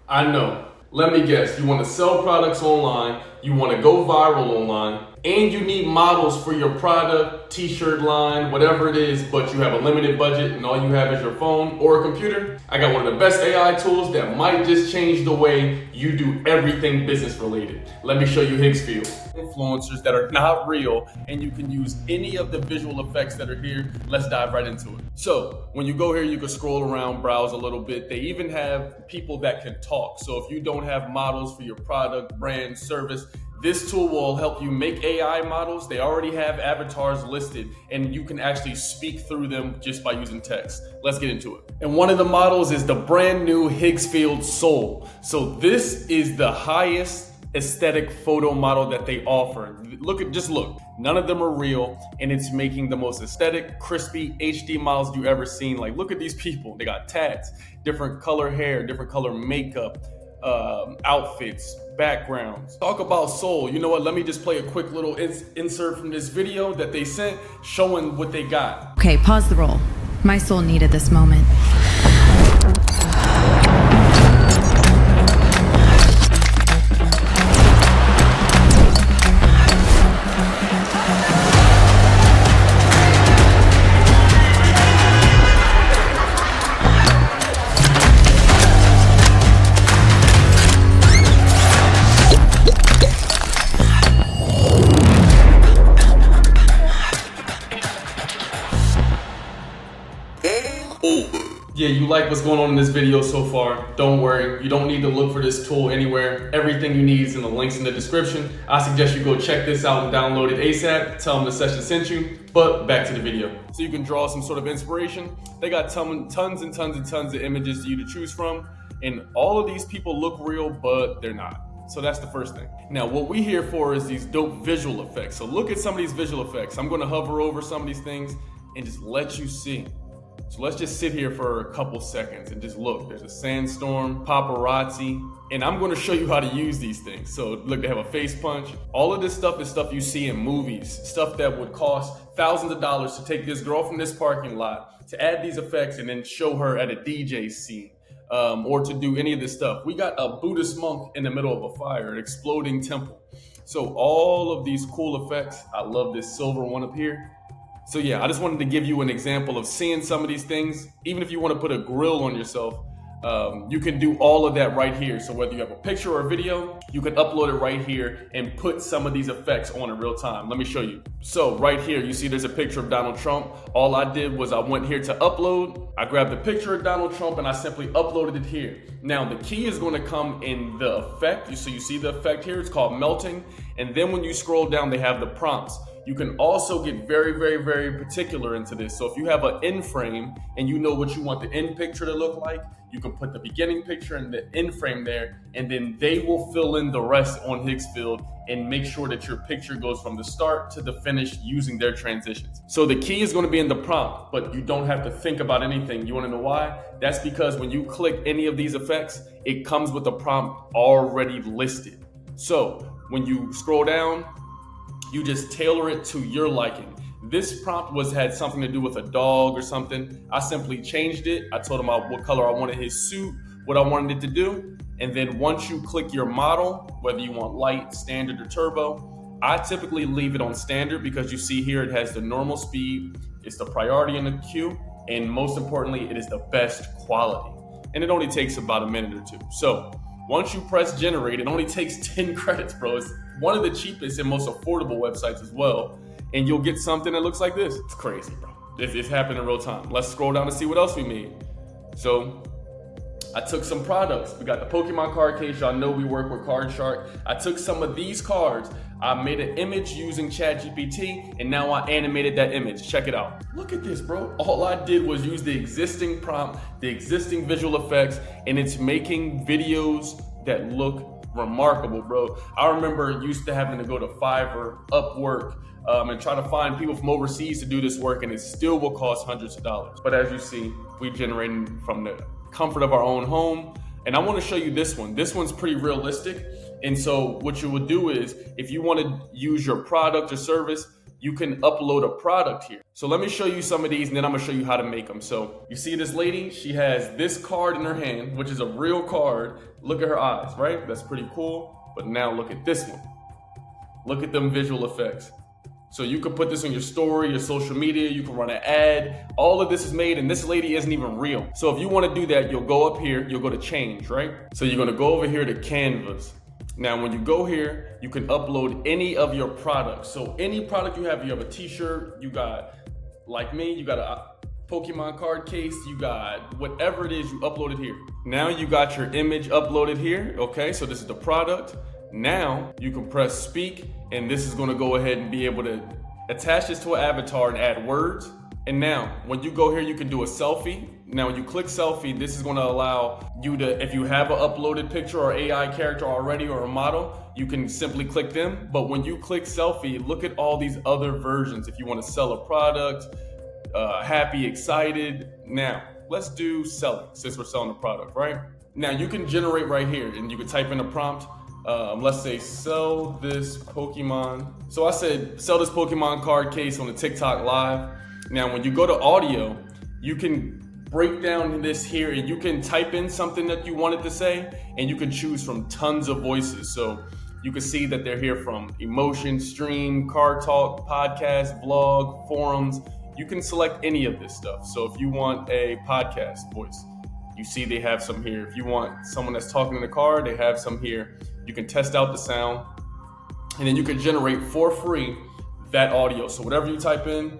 I know. Let me guess. You want to sell products online, you want to go viral online, and you need models for your product, t-shirt line, whatever it is, but you have a limited budget and all you have is your phone or a computer. I got one of the best AI tools that might just change the way you do everything business related. Let me show you Higgsfield. Influencers that are not real, and you can use any of the visual effects that are here. Let's dive right into it. So when you go here, you can scroll around, browse a little bit. They even have people that can talk. So if you don't have models for your product, brand, service, this tool will help you make AI models. They already have avatars listed, and you can actually speak through them just by using text. Let's get into it. And one of the models is the brand new Higgsfield Soul. So this is the highest aesthetic photo model that they offer. Just look. None of them are real, and it's making the most aesthetic, crispy HD models you ever seen. Like, look at these people. They got tats, different color hair, different color makeup, outfits, backgrounds. Talk about soul. You know what? Let me just play a quick little insert from this video that they sent showing what they got. Okay, pause the roll. My soul needed this moment. Yeah, you like what's going on in this video so far? Don't worry, you don't need to look for this tool anywhere. Everything you need is in the links in the description. I suggest you go check this out and download it ASAP. Tell them the session sent you. But back to the video. So you can draw some sort of inspiration. They got tons and tons of images for you to choose from. And all of these people look real, but they're not. So that's the first thing. Now, what we here for is these dope visual effects. So look at some of these visual effects. I'm gonna hover over some of these things and just let you see. So let's just sit here for a couple seconds and just look. There's a sandstorm, paparazzi, and I'm going to show you how to use these things. So look, they have a face punch. All of this stuff is stuff you see in movies, stuff that would cost thousands of dollars to take this girl from this parking lot, to add these effects and then show her at a DJ scene, or to do any of this stuff. We got a Buddhist monk in the middle of a fire, an exploding temple. So all of these cool effects. I love this silver one up here. So yeah, I just wanted to give you an example of seeing some of these things. Even if you want to put a grill on yourself, you can do all of that right here. So whether you have a picture or a video, you can upload it right here and put some of these effects on in real time. Let me show you. So right here, you see there's a picture of Donald Trump. All I did was I went here to upload. I grabbed the picture of Donald Trump and I simply uploaded it here. Now the key is going to come in the effect. So you see the effect here, it's called melting. And then when you scroll down, they have the prompts. You can also get very particular into this. So if you have an end frame and you know what you want the end picture to look like, you can put the beginning picture and the end frame there, and then they will fill in the rest on Higgsfield and make sure that your picture goes from the start to the finish using their transitions. So the key is going to be in the prompt, but you don't have to think about anything. You want to know why? That's because when you click any of these effects, it comes with the prompt already listed. So when you scroll down, you just tailor it to your liking. This prompt had something to do with a dog or something. I simply changed it. I told him what color I wanted his suit, what I wanted it to do. And then once you click your model, whether you want light, standard, or turbo, I typically leave it on standard because you see here it has the normal speed, it's the priority in the queue, and most importantly, it is the best quality. And it only takes about a minute or two. So once you press generate, it only takes 10 credits, bro. It's one of the cheapest and most affordable websites as well. And you'll get something that looks like this. It's crazy, bro. It's happening in real time. Let's scroll down and see what else we made. So I took some products. We got the Pokemon card case. Y'all know we work with Card Shark. I took some of these cards. I made an image using ChatGPT, and now I animated that image. Check it out. Look at this, bro. All I did was use the existing prompt, the existing visual effects, and it's making videos that look remarkable, bro. I remember used to having to go to Fiverr, Upwork, and try to find people from overseas to do this work, and it still will cost hundreds of dollars. But as you see, we generated from the comfort of our own home. And I want to show you this one. This one's pretty realistic. And so what you would do is, if you want to use your product or service you can upload a product here. So let me show you some of these and then I'm gonna show you how to make them. So you see this lady, she has this card in her hand, which is a real card. Look at her eyes, right? That's pretty cool. But now look at this one. Look at them visual effects. So you can put this on your story, your social media, you can run an ad. All of this is made and this lady isn't even real. So if you wanna do that, you'll go up here, you'll go to change, right? So you're gonna go over here to Canvas. Now, when you go here, you can upload any of your products. So any product you have a t-shirt, you got, like me, you got a Pokemon card case, you got whatever it is, you upload it here. Now you got your image uploaded here, okay? So this is the product. Now you can press speak, and this is gonna go ahead and be able to attach this to an avatar and add words. And now, when you go here, you can do a selfie. Now, when you click selfie, this is gonna allow you to, if you have an uploaded picture or AI character already or a model, you can simply click them. But when you click selfie, look at all these other versions. If you wanna sell a product, happy, excited. Now, let's do selling, since we're selling a product, right? Now, you can generate right here, and you can type in a prompt. Let's say sell this Pokemon. So I said, sell this Pokemon card case on the TikTok live. Now, when you go to audio, you can break down this here and you can type in something that you wanted to say and you can choose from tons of voices. So you can see that they're here from emotion, stream, car talk, podcast, vlog, forums. You can select any of this stuff. So if you want a podcast voice, you see they have some here. If you want someone that's talking in the car, they have some here. You can test out the sound and then you can generate for free that audio. So whatever you type in,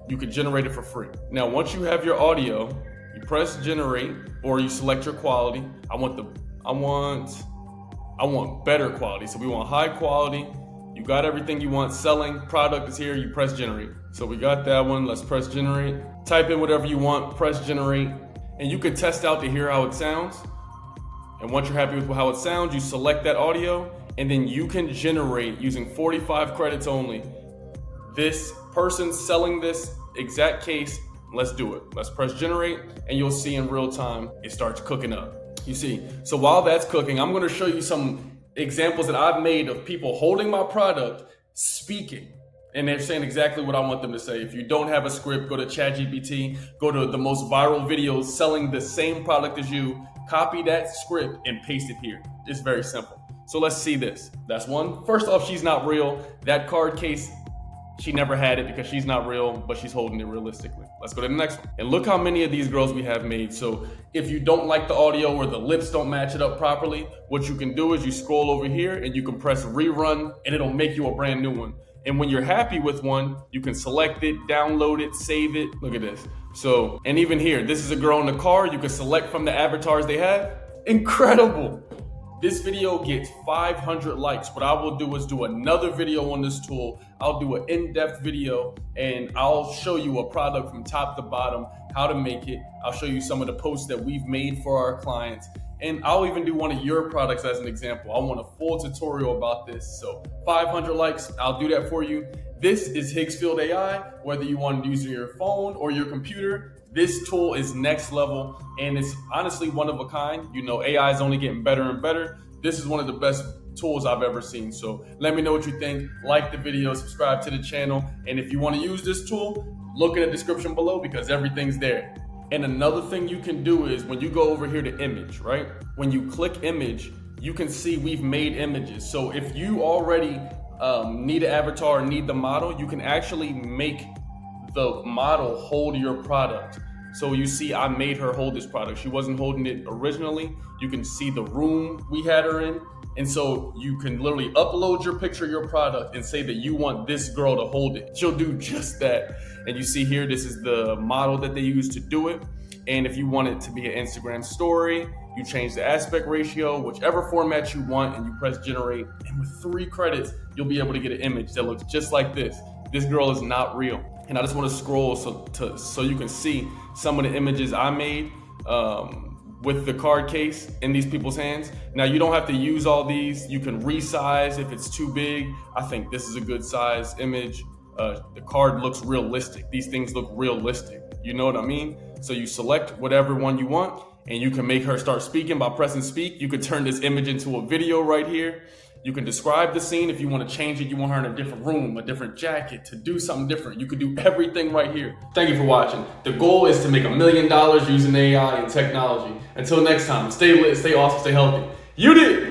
you can generate it for free. Now, once you have your audio, you press generate or you select your quality. I want better quality. So we want high quality. You got everything you want. Selling product is here. You press generate. So we got that one. Let's press generate. Type in whatever you want, press generate. And you can test out to hear how it sounds. And once you're happy with how it sounds, you select that audio and then you can generate using 45 credits only. This person selling this exact case, let's do it. Let's press generate and you'll see in real time, it starts cooking up. You see, so while that's cooking, I'm gonna show you some examples that I've made of people holding my product, speaking, and they're saying exactly what I want them to say. If you don't have a script, go to ChatGPT, go to the most viral videos selling the same product as you, copy that script and paste it here. It's very simple. So let's see this. That's one. First off, she's not real. That card case, she never had it because she's not real, but she's holding it realistically. Let's go to the next one. And look how many of these girls we have made. So if you don't like the audio or the lips don't match it up properly, what you can do is you scroll over here and you can press rerun and it'll make you a brand new one. And when you're happy with one, you can select it, download it, save it. Look at this. So, and even here, this is a girl in the car. You can select from the avatars they have. Incredible. This video gets 500 likes. What I will do is do another video on this tool. I'll do an in-depth video and I'll show you a product from top to bottom, how to make it. I'll show you some of the posts that we've made for our clients. And I'll even do one of your products as an example. I want a full tutorial about this. So 500 likes, I'll do that for you. This is Higgsfield AI, whether you want to use it on your phone or your computer. This tool is next level and it's honestly one of a kind. You know, AI is only getting better and better. This is one of the best tools I've ever seen. So let me know what you think. Like the video, subscribe to the channel. And if you want to use this tool, look in the description below because everything's there. And another thing you can do is when you go over here to image, right? When you click image, you can see we've made images. So if you already need an avatar, need the model, you can actually make the model hold your product. So you see, I made her hold this product. She wasn't holding it originally. You can see the room we had her in. And so you can literally upload your picture, your product, and say that you want this girl to hold it. She'll do just that. And you see here, this is the model that they use to do it. And if you want it to be an Instagram story, you change the aspect ratio, whichever format you want, and you press generate. And with 3 credits, you'll be able to get an image that looks just like this. This girl is not real. And I just want to scroll so you can see some of the images I made with the card case in these people's hands. Now you don't have to use all these. You can resize if it's too big. I think this is a good size image. The card looks realistic. These things look realistic. You know what I mean? So you select whatever one you want and you can make her start speaking by pressing speak. You could turn this image into a video right here. You can describe the scene if you want to change it. You want her in a different room, a different jacket, to do something different. You could do everything right here. Thank you for watching. The goal is to make $1 million using AI and technology. Until next time, stay lit, stay awesome, stay healthy. You did!